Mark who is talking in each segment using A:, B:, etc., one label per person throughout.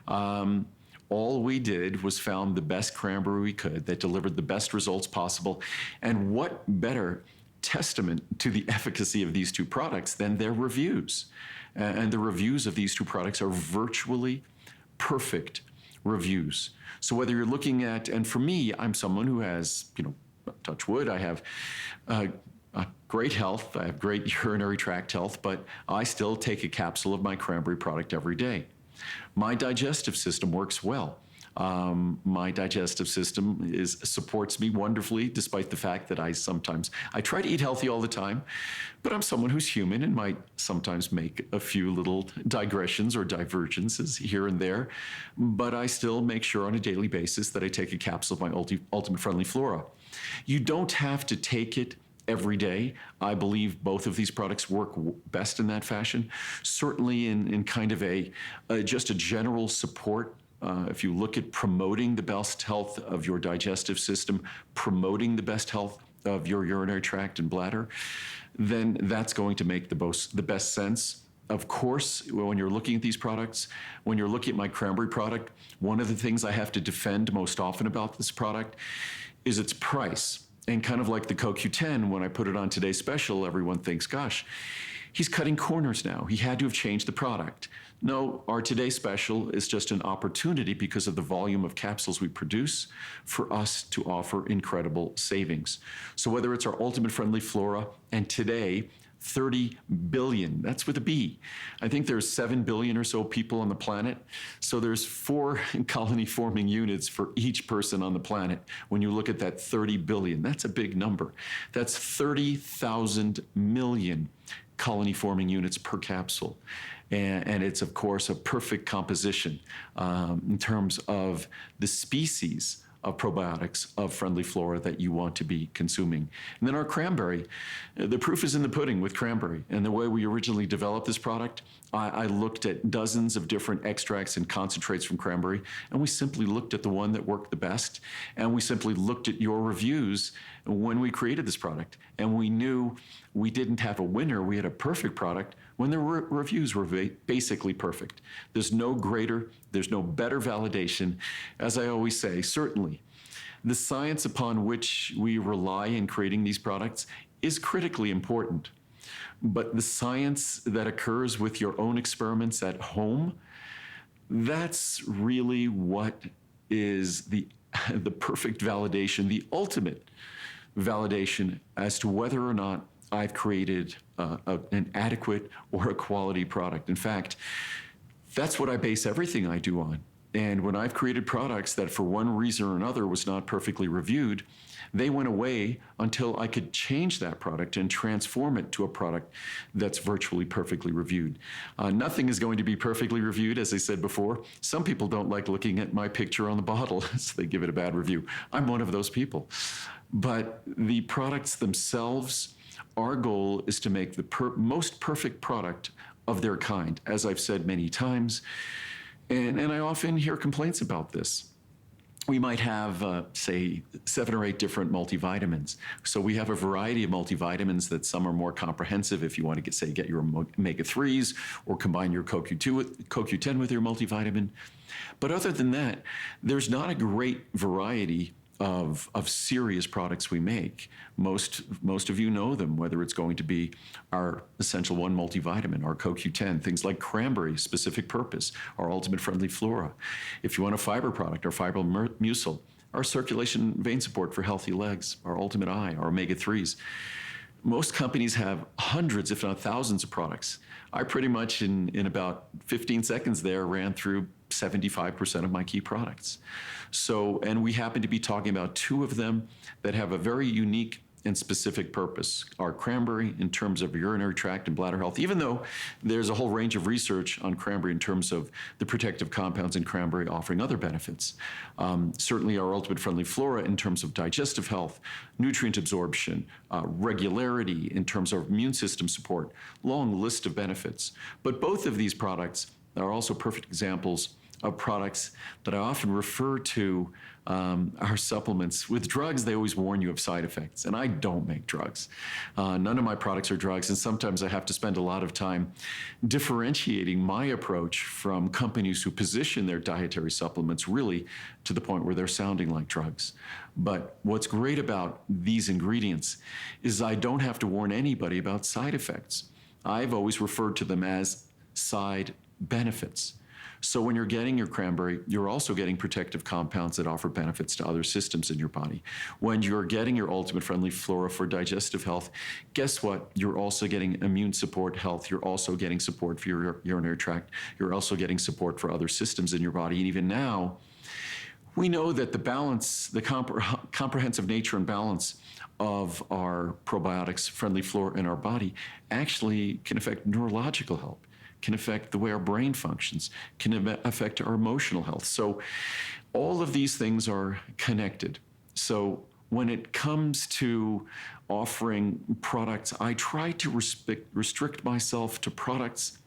A: All we did was found the best cranberry we could that delivered the best results possible. And what better testament to the efficacy of these two products than their reviews? And the reviews of these two products are virtually perfect reviews. So whether you're looking at, and for me, I'm someone who has, touch wood, I have great health, I have great urinary tract health, but I still take a capsule of my cranberry product every day. My digestive system works well. My digestive system supports me wonderfully, despite the fact that I try to eat healthy all the time, but I'm someone who's human and might sometimes make a few little digressions or divergences here and there, but I still make sure on a daily basis that I take a capsule of my Ultimate Friendly Flora. You don't have to take it every day. I believe both of these products work best in that fashion. Certainly in kind of just a general support. If you look at promoting the best health of your digestive system, promoting the best health of your urinary tract and bladder, then that's going to make the best sense. Of course, when you're looking at these products, when you're looking at my cranberry product, one of the things I have to defend most often about this product is its price. And kind of like the CoQ10, when I put it on today's special, everyone thinks, gosh, he's cutting corners now. He had to have changed the product. No, our today's special is just an opportunity because of the volume of capsules we produce for us to offer incredible savings. So whether it's our Ultimate Friendly Flora, and today, 30 billion, that's with a B. I think there's 7 billion or so people on the planet. So there's 4 colony forming units for each person on the planet. When you look at that 30 billion, that's a big number. That's 30,000 million colony forming units per capsule. And it's, of course, a perfect composition in terms of the species of probiotics of Friendly Flora that you want to be consuming. And then our cranberry, the proof is in the pudding with cranberry. And the way we originally developed this product, I looked at dozens of different extracts and concentrates from cranberry, and we simply looked at the one that worked the best, and we simply looked at your reviews when we created this product. And we knew we didn't have a winner, we had a perfect product when the reviews were basically perfect. There's no better validation. As I always say, certainly, the science upon which we rely in creating these products is critically important. But the science that occurs with your own experiments at home, that's really what is the perfect validation, the ultimate validation as to whether or not I've created an adequate or a quality product. In fact, that's what I base everything I do on. And when I've created products that for one reason or another was not perfectly reviewed, they went away until I could change that product and transform it to a product that's virtually perfectly reviewed. Nothing is going to be perfectly reviewed, as I said before. Some people don't like looking at my picture on the bottle, so they give it a bad review. I'm one of those people. But the products themselves, our goal is to make the most perfect product of their kind, as I've said many times. And I often hear complaints about this. We might have, say, 7 or 8 different multivitamins. So we have a variety of multivitamins that some are more comprehensive if you want to get your omega-3s or combine your CoQ10 with your multivitamin. But other than that, there's not a great variety of serious products we make. Most of you know them, whether it's going to be our Essential 1 multivitamin, our CoQ10, things like cranberry, specific purpose, our Ultimate Friendly Flora. If you want a fiber product, our Fiber Mucil, our circulation vein support for healthy legs, our Ultimate Eye, our omega-3s. Most companies have hundreds, if not thousands, of products. I pretty much, in about 15 seconds there, ran through 75% of my key products. So, and we happen to be talking about 2 of them that have a very unique and specific purpose. Our cranberry in terms of urinary tract and bladder health, even though there's a whole range of research on cranberry in terms of the protective compounds in cranberry offering other benefits. Certainly our Ultimate Friendly Flora in terms of digestive health, nutrient absorption, regularity in terms of immune system support, long list of benefits. But both of these products are also perfect examples of products that I often refer to our supplements. With drugs, they always warn you of side effects, and I don't make drugs. None of my products are drugs, and sometimes I have to spend a lot of time differentiating my approach from companies who position their dietary supplements really to the point where they're sounding like drugs. But what's great about these ingredients is I don't have to warn anybody about side effects. I've always referred to them as side benefits. So when you're getting your cranberry, you're also getting protective compounds that offer benefits to other systems in your body. When you're getting your Ultimate Friendly Flora for digestive health, guess what? You're also getting immune support health. You're also getting support for your urinary tract. You're also getting support for other systems in your body. And even now, we know that the balance, the comprehensive nature and balance of our probiotics, friendly flora in our body, actually can affect neurological health, can affect the way our brain functions, can affect our emotional health. So all of these things are connected. So when it comes to offering products, I try to restrict myself to products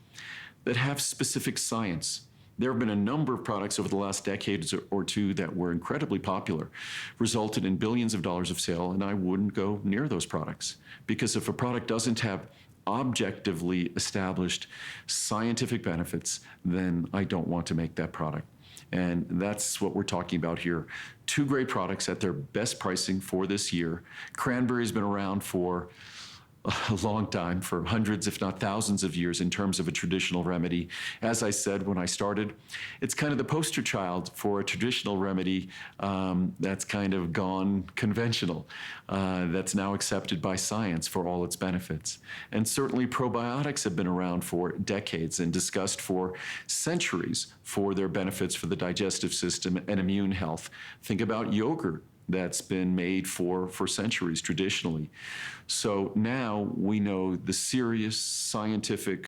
A: that have specific science. There have been a number of products over the last decade or two that were incredibly popular, resulted in billions of dollars of sale, and I wouldn't go near those products. Because if a product doesn't have objectively established scientific benefits, then I don't want to make that product. And that's what we're talking about here. Two great products at their best pricing for this year. Cranberry's been around for a long time, for hundreds, if not thousands of years in terms of a traditional remedy. As I said when I started, it's kind of the poster child for a traditional remedy that's kind of gone conventional, that's now accepted by science for all its benefits. And certainly probiotics have been around for decades and discussed for centuries for their benefits for the digestive system and immune health. Think about yogurt that's been made for centuries traditionally. So now we know the serious scientific